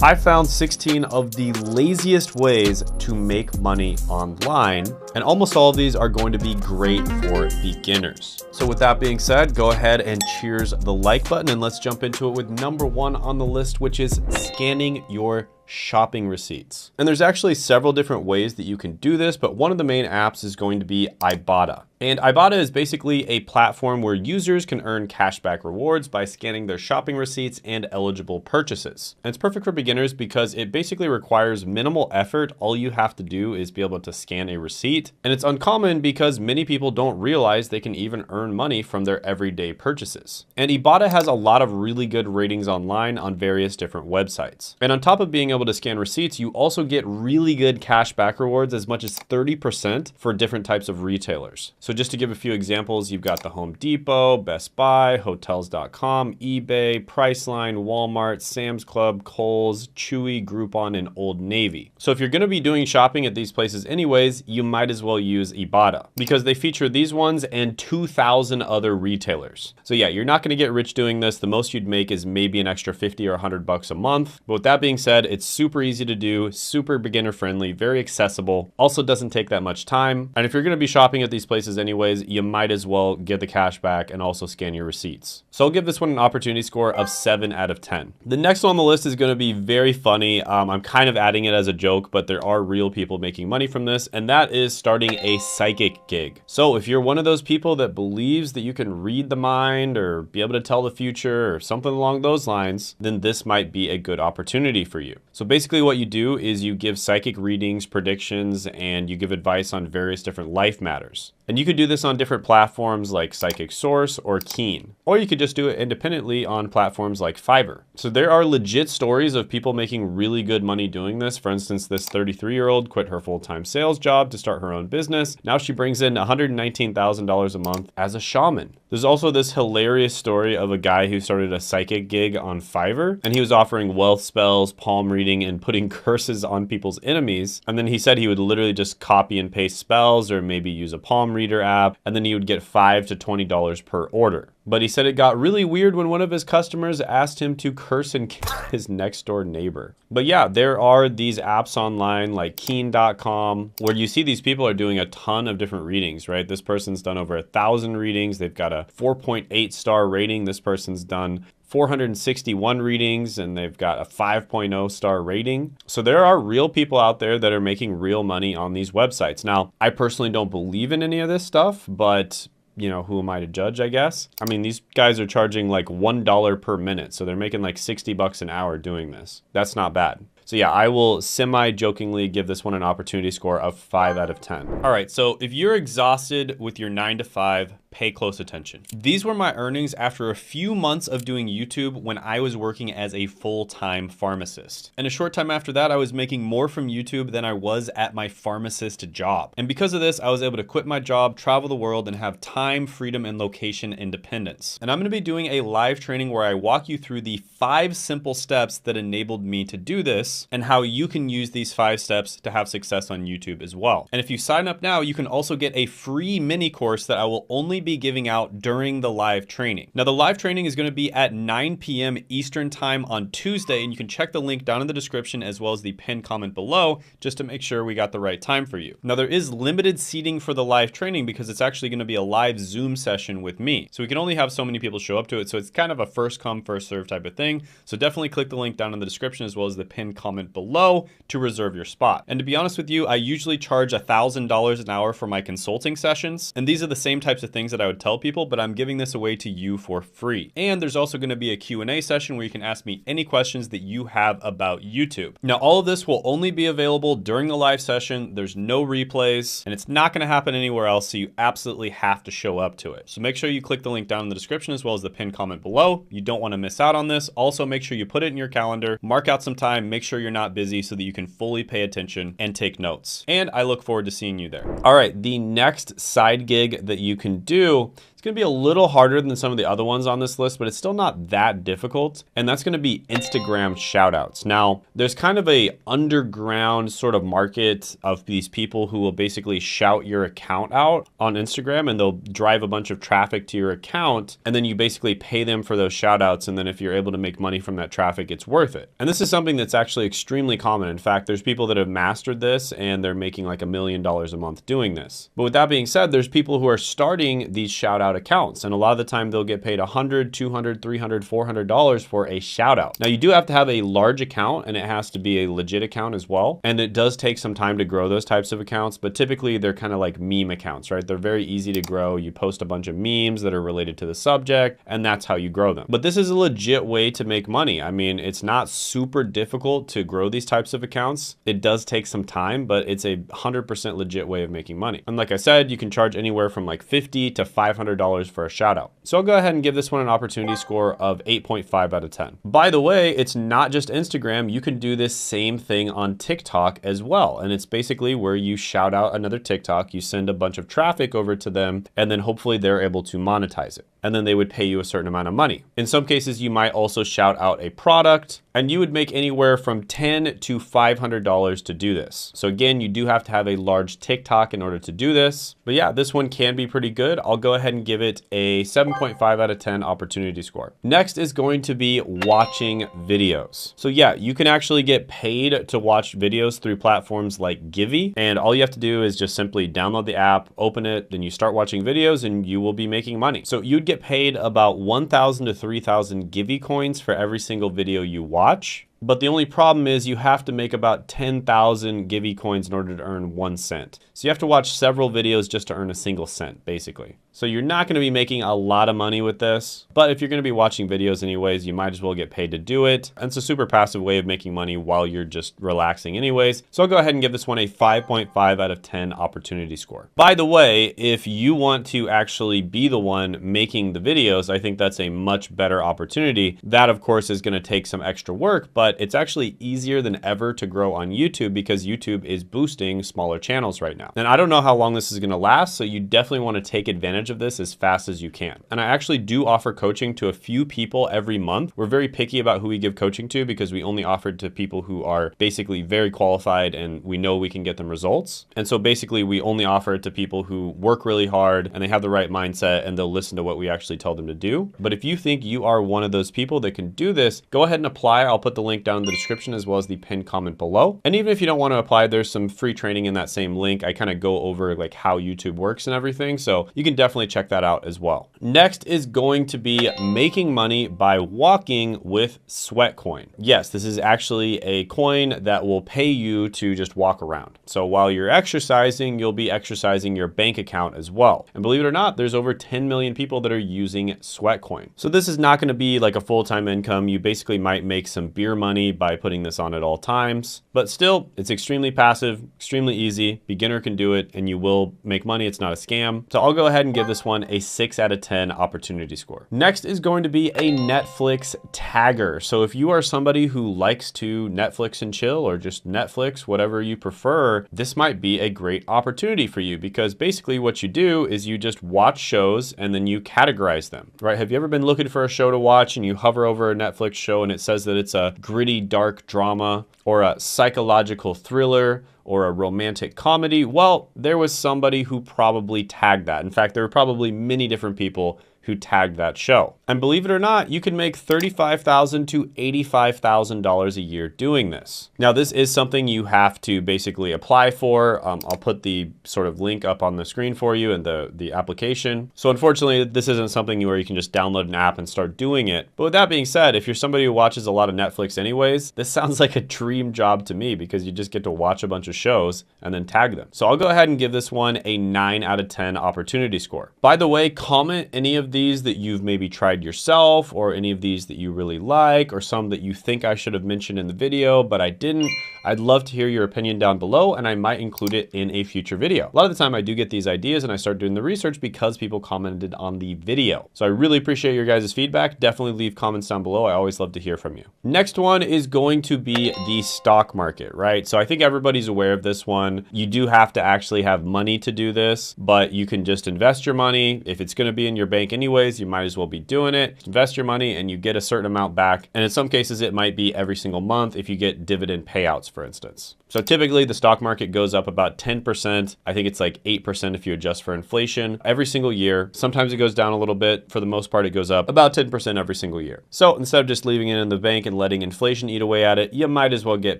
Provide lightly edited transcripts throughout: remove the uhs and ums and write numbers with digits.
I found 16 of the laziest ways to make money online, and almost all of these are going to be great for beginners. So with that being said, go ahead and cheers the like button, and let's jump into it with number 1 on the list, which is scanning your shopping receipts. And there's actually several different ways that you can do this, but one of the main apps is going to be Ibotta. And Ibotta is basically a platform where users can earn cashback rewards by scanning their shopping receipts and eligible purchases. And it's perfect for beginners because it basically requires minimal effort. All you have to do is be able to scan a receipt. And it's uncommon because many people don't realize they can even earn money from their everyday purchases. And Ibotta has a lot of really good ratings online on various different websites. And on top of being able to scan receipts, you also get really good cashback rewards, as much as 30% for different types of retailers. So just to give a few examples, you've got the Home Depot, Best Buy, Hotels.com, eBay, Priceline, Walmart, Sam's Club, Kohl's, Chewy, Groupon, and Old Navy. So if you're going to be doing shopping at these places anyways, you might as well use Ibotta because they feature these ones and 2,000 other retailers. So yeah, you're not going to get rich doing this. The most you'd make is maybe an extra 50 or 100 bucks a month. But with that being said, it's super easy to do, super beginner friendly, very accessible, also doesn't take that much time. And if you're going to be shopping at these places anyways, you might as well get the cash back and also scan your receipts. So I'll give this one an opportunity score of 7 out of 10. The next one on the list is going to be very funny. I'm kind of adding it as a joke, but there are real people making money from this, and that is starting a psychic gig. So if you're one of those people that believes that you can read the mind or be able to tell the future or something along those lines, then this might be a good opportunity for you. So basically what you do is you give psychic readings, predictions, and you give advice on various different life matters. And you could do this on different platforms like Psychic Source or Keen, or you could just do it independently on platforms like Fiverr. So there are legit stories of people making really good money doing this. For instance, this 33-year-old quit her full-time sales job to start her own business. Now she brings in $119,000 a month as a shaman. There's also this hilarious story of a guy who started a psychic gig on Fiverr, and he was offering wealth spells, palm reading, and putting curses on people's enemies. And then he said he would literally just copy and paste spells or maybe use a palm reader app, and then he would get $5 to $20 per order. But he said it got really weird when one of his customers asked him to curse and kill his next door neighbor. But yeah, there are these apps online like Keen.com where you see these people are doing a ton of different readings, right? This person's done over 1,000 readings. They've got a 4.8 star rating. This person's done 461 readings and they've got a 5.0 star rating. So there are real people out there that are making real money on these websites. Now, I personally don't believe in any of this stuff, but you know, who am I to judge, I guess? I mean, these guys are charging like $1 per minute. So they're making like 60 bucks an hour doing this. That's not bad. So yeah, I will semi-jokingly give this one an opportunity score of 5 out of 10. All right, so if you're exhausted with your 9 to 5, pay close attention. These were my earnings after a few months of doing YouTube when I was working as a full-time pharmacist. And a short time after that, I was making more from YouTube than I was at my pharmacist job. And because of this, I was able to quit my job, travel the world, and have time, freedom, and location independence. And I'm gonna be doing a live training where I walk you through the 5 simple steps that enabled me to do this and how you can use these 5 steps to have success on YouTube as well. And if you sign up now, you can also get a free mini course that I will only be giving out during the live training. Now, the live training is going to be at 9 p.m. Eastern time on Tuesday, and you can check the link down in the description as well as the pinned comment below just to make sure we got the right time for you. Now, there is limited seating for the live training because it's actually going to be a live Zoom session with me. So we can only have so many people show up to it. So it's kind of a first come, first serve type of thing. So definitely click the link down in the description as well as the pinned comment below to reserve your spot. And to be honest with you, I usually charge $1,000 an hour for my consulting sessions. And these are the same types of things that I would tell people, but I'm giving this away to you for free. And there's also going to be a Q&A session where you can ask me any questions that you have about YouTube. Now, all of this will only be available during the live session. There's no replays, and it's not going to happen anywhere else, so you absolutely have to show up to it. So make sure you click the link down in the description as well as the pinned comment below. You don't want to miss out on this. Also, make sure you put it in your calendar, mark out some time, make sure you're not busy so that you can fully pay attention and take notes. And I look forward to seeing you there. All right, the next side gig that you can do, It's gonna be a little harder than some of the other ones on this list, but it's still not that difficult. And that's gonna be Instagram shoutouts. Now, there's kind of a underground sort of market of these people who will basically shout your account out on Instagram, and they'll drive a bunch of traffic to your account, and then you basically pay them for those shoutouts, and then if you're able to make money from that traffic, it's worth it. And this is something that's actually extremely common. In fact, there's people that have mastered this and they're making like $1 million a month doing this. But with that being said, there's people who are starting these shout out accounts, and a lot of the time they'll get paid $100, $200, $300, $400 for a shout out. Now you do have to have a large account, and it has to be a legit account as well. And it does take some time to grow those types of accounts, but typically they're kind of like meme accounts, right? They're very easy to grow. You post a bunch of memes that are related to the subject, and that's how you grow them. But this is a legit way to make money. I mean, it's not super difficult to grow these types of accounts. It does take some time, but it's a 100% legit way of making money. And like I said, you can charge anywhere from like $50 to $500 for a shout out. So I'll go ahead and give this one an opportunity score of 8.5 out of 10. By the way, it's not just Instagram. You can do this same thing on TikTok as well. And it's basically where you shout out another TikTok, you send a bunch of traffic over to them, and then hopefully they're able to monetize it. And then they would pay you a certain amount of money. In some cases, you might also shout out a product, and you would make anywhere from $10 to $500 to do this. So again, you do have to have a large TikTok in order to do this. But yeah, this one can be pretty good. I'll go ahead and give it a 7.5 out of 10 opportunity score. Next is going to be watching videos. So yeah, you can actually get paid to watch videos through platforms like Givey. And all you have to do is just simply download the app, open it, then you start watching videos, and you will be making money. So you'd get paid about 1,000 to 3,000 Givey coins for every single video you watch. But the only problem is you have to make about 10,000 Givey coins in order to earn 1 cent. So you have to watch several videos just to earn a single cent, basically. So you're not going to be making a lot of money with this, but if you're going to be watching videos anyways, you might as well get paid to do it. And it's a super passive way of making money while you're just relaxing anyways. So I'll go ahead and give this one a 5.5 out of 10 opportunity score. By the way, if you want to actually be the one making the videos, I think that's a much better opportunity. That of course is going to take some extra work, but it's actually easier than ever to grow on YouTube because YouTube is boosting smaller channels right now. And I don't know how long this is going to last, so you definitely want to take advantage of this as fast as you can. And I actually do offer coaching to a few people every month. We're very picky about who we give coaching to because we only offer it to people who are basically very qualified and we know we can get them results. And so basically we only offer it to people who work really hard and they have the right mindset and they'll listen to what we actually tell them to do. But if you think you are one of those people that can do this, go ahead and apply. I'll put the link down in the description as well as the pinned comment below. And even if you don't want to apply, there's some free training in that same link. I kind of go over like how YouTube works and everything. So you can definitely check that out as well. Next is going to be making money by walking with Sweatcoin. Yes, this is actually a coin that will pay you to just walk around. So while you're exercising, you'll be exercising your bank account as well. And believe it or not, there's over 10 million people that are using Sweatcoin. So this is not going to be like a full-time income. You basically might make some beer money by putting this on at all times, but still it's extremely passive, extremely easy. Beginner can do it and you will make money. It's not a scam. So I'll go ahead and give this one a 6 out of 10 opportunity score. Next is going to be a Netflix tagger. So if you are somebody who likes to Netflix and chill or just Netflix, whatever you prefer, this might be a great opportunity for you because basically what you do is you just watch shows and then you categorize them, right? Have you ever been looking for a show to watch and you hover over a Netflix show and it says that it's a gritty, dark drama or a psychological thriller or a romantic comedy? Well, there was somebody who probably tagged that. In fact, there were probably many different people who tagged that show. And believe it or not, you can make $35,000 to $85,000 a year doing this. Now, this is something you have to basically apply for. I'll put the sort of link up on the screen for you and the application. So unfortunately, this isn't something where you can just download an app and start doing it. But with that being said, if you're somebody who watches a lot of Netflix anyways, this sounds like a dream job to me because you just get to watch a bunch of shows and then tag them. So I'll go ahead and give this one a 9 out of 10 opportunity score. By the way, comment any of these that you've maybe tried yourself, or any of these that you really like, or some that you think I should have mentioned in the video, but I didn't, I'd love to hear your opinion down below, and I might include it in a future video. A lot of the time I do get these ideas and I start doing the research because people commented on the video. So I really appreciate your guys' feedback. Definitely leave comments down below. I always love to hear from you. Next one is going to be the stock market, right? So I think everybody's aware of this one. You do have to actually have money to do this, but you can just invest your money. If it's gonna be in your bank anyways, you might as well be doing it. Invest your money and you get a certain amount back. And in some cases, it might be every single month if you get dividend payouts, for instance. So typically the stock market goes up about 10%. I think it's like 8% if you adjust for inflation every single year. Sometimes it goes down a little bit. For the most part, it goes up about 10% every single year. So instead of just leaving it in the bank and letting inflation eat away at it, you might as well get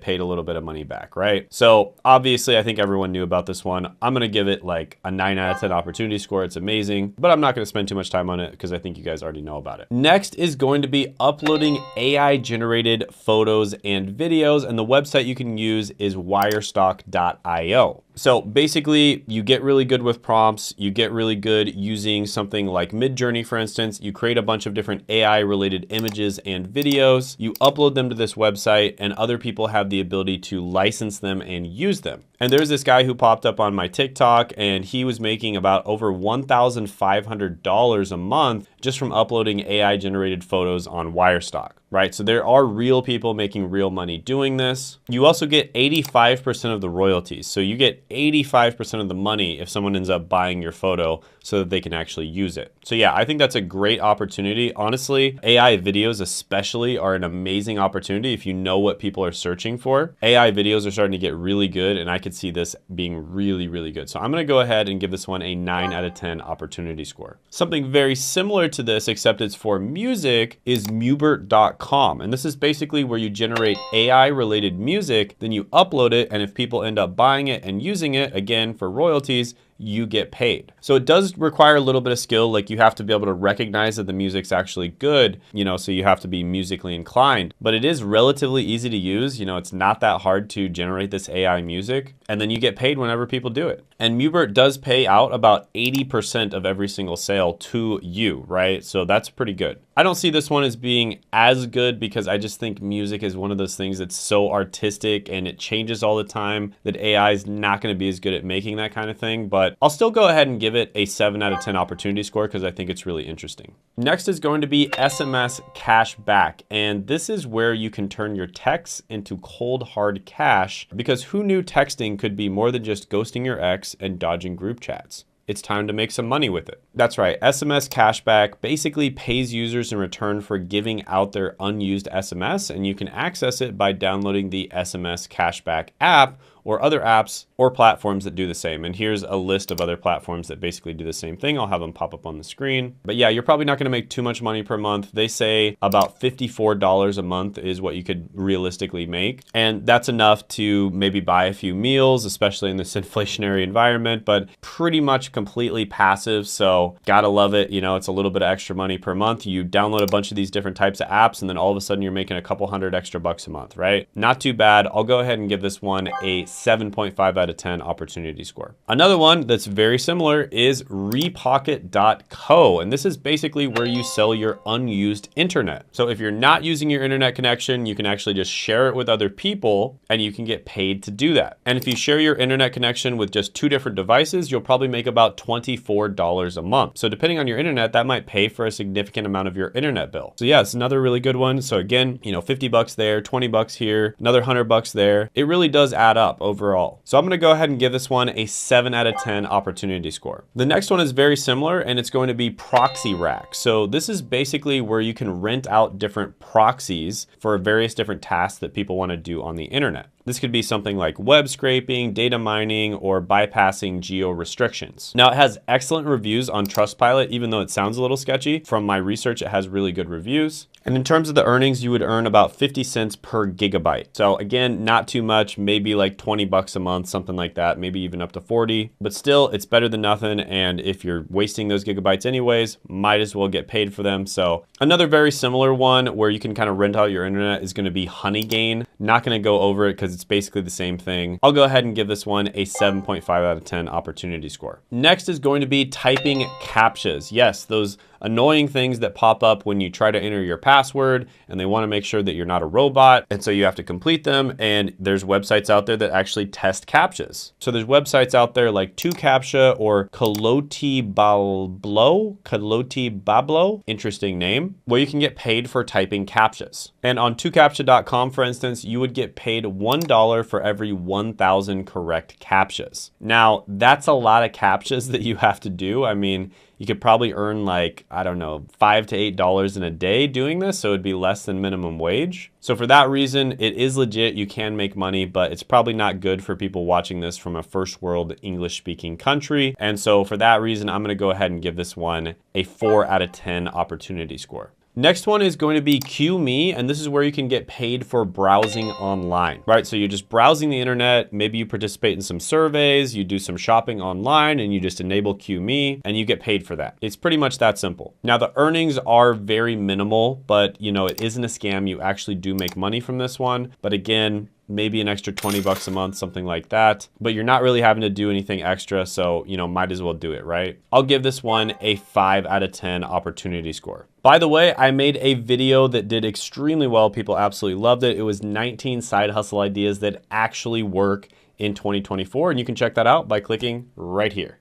paid a little bit of money back, right? So obviously I think everyone knew about this one. I'm gonna give it like a 9 out of 10 opportunity score. It's amazing, but I'm not gonna spend too much time on it because I think you guys already know about it. Next is going to be uploading AI generated photos and videos, and the website you can use is wirestock.io. So basically you get really good with prompts, you get really good using something like Midjourney, for instance. You create a bunch of different AI related images and videos, you upload them to this website, and other people have the ability to license them and use them. And there's this guy who popped up on my TikTok, and he was making about over $1,500 a month just from uploading AI generated photos on Wirestock, right? So there are real people making real money doing this. You also get 85% of the royalties. So you get 85% of the money if someone ends up buying your photo so that they can actually use it. So yeah, I think that's a great opportunity. Honestly, AI videos especially are an amazing opportunity if you know what people are searching for. AI videos are starting to get really good, and I could see this being really, really good. So I'm gonna go ahead and give this one a 9 out of 10 opportunity score. Something very similar to this, except it's for music, is Mubert.com. And this is basically where you generate AI related music, then you upload it, and if people end up buying it and using it, again, for royalties, you get paid. So it does require a little bit of skill. Like you have to be able to recognize that the music's actually good, you know, so you have to be musically inclined, but it is relatively easy to use. You know, it's not that hard to generate this AI music, and then you get paid whenever people do it. And Mubert does pay out about 80% of every single sale to you, right? So that's pretty good. I don't see this one as being as good because I just think music is one of those things that's so artistic and it changes all the time that AI is not going to be as good at making that kind of thing. But I'll still go ahead and give it a 7 out of 10 opportunity score because I think it's really interesting. Next is going to be SMS cash back. And this is where you can turn your texts into cold hard cash, because who knew texting could be more than just ghosting your ex and dodging group chats? It's time to make some money with it. That's right, SMS cashback basically pays users in return for giving out their unused SMS, and you can access it by downloading the SMS cashback app or other apps or platforms that do the same. And here's a list of other platforms that basically do the same thing. I'll have them pop up on the screen. But yeah, you're probably not gonna make too much money per month. They say about $54 a month is what you could realistically make. And that's enough to maybe buy a few meals, especially in this inflationary environment, but pretty much completely passive. So gotta love it. You know, it's a little bit of extra money per month. You download a bunch of these different types of apps, and then all of a sudden you're making a couple $100 extra bucks a month, right? Not too bad. I'll go ahead and give this one a 7.5 out of 10 opportunity score. Another one that's very similar is repocket.co. And this is basically where you sell your unused internet. So if you're not using your internet connection, you can actually just share it with other people and you can get paid to do that. And if you share your internet connection with just 2 different devices, you'll probably make about $24 a month. So depending on your internet, that might pay for a significant amount of your internet bill. So yeah, it's another really good one. So again, you know, 50 bucks there, 20 bucks here, another 100 bucks there. It really does add up overall. So I'm gonna go ahead and give this one a 7 out of 10 opportunity score. The next one is very similar, and it's going to be Proxy Rack. So this is basically where you can rent out different proxies for various different tasks that people wanna do on the internet. This could be something like web scraping, data mining, or bypassing geo restrictions. Now it has excellent reviews on Trustpilot, even though it sounds a little sketchy. From my research, it has really good reviews. And in terms of the earnings, you would earn about 50 cents per gigabyte. So again, not too much, maybe like 20 bucks a month, something like that, maybe even up to 40, but still it's better than nothing. And if you're wasting those gigabytes anyways, might as well get paid for them. So another very similar one where you can kind of rent out your internet is gonna be Honeygain. Not gonna go over it because it's basically the same thing. I'll go ahead and give this one a 7.5 out of 10 opportunity score. Next is going to be typing CAPTCHAs. Yes, those annoying things that pop up when you try to enter your password, and they want to make sure that you're not a robot. And so you have to complete them. And there's websites out there that actually test CAPTCHAs. So there's websites out there like 2CAPTCHA or Kalotibablo, interesting name, where you can get paid for typing CAPTCHAs. And on 2CAPTCHA.com, for instance, you would get paid $1 for every 1,000 correct CAPTCHAs. Now, that's a lot of CAPTCHAs that you have to do. I mean, you could probably earn like, I don't know, $5 to $8 in a day doing this, so it'd be less than minimum wage. So for that reason, it is legit. You can make money, but it's probably not good for people watching this from a first world English speaking country. And so for that reason, I'm gonna go ahead and give this one a 4 out of 10 opportunity score. Next one is going to be QMe, and this is where you can get paid for browsing online, right? So you're just browsing the internet, maybe you participate in some surveys, you do some shopping online, and you just enable QMe, and you get paid for that. It's pretty much that simple. Now, the earnings are very minimal, but you know, it isn't a scam. You actually do make money from this one. But again, maybe an extra 20 bucks a month, something like that. But you're not really having to do anything extra, so you know, might as well do it, right? I'll give this one a 5 out of 10 opportunity score. By the way, I made a video that did extremely well. People absolutely loved it. It was 19 side hustle ideas that actually work in 2024, and you can check that out by clicking right here.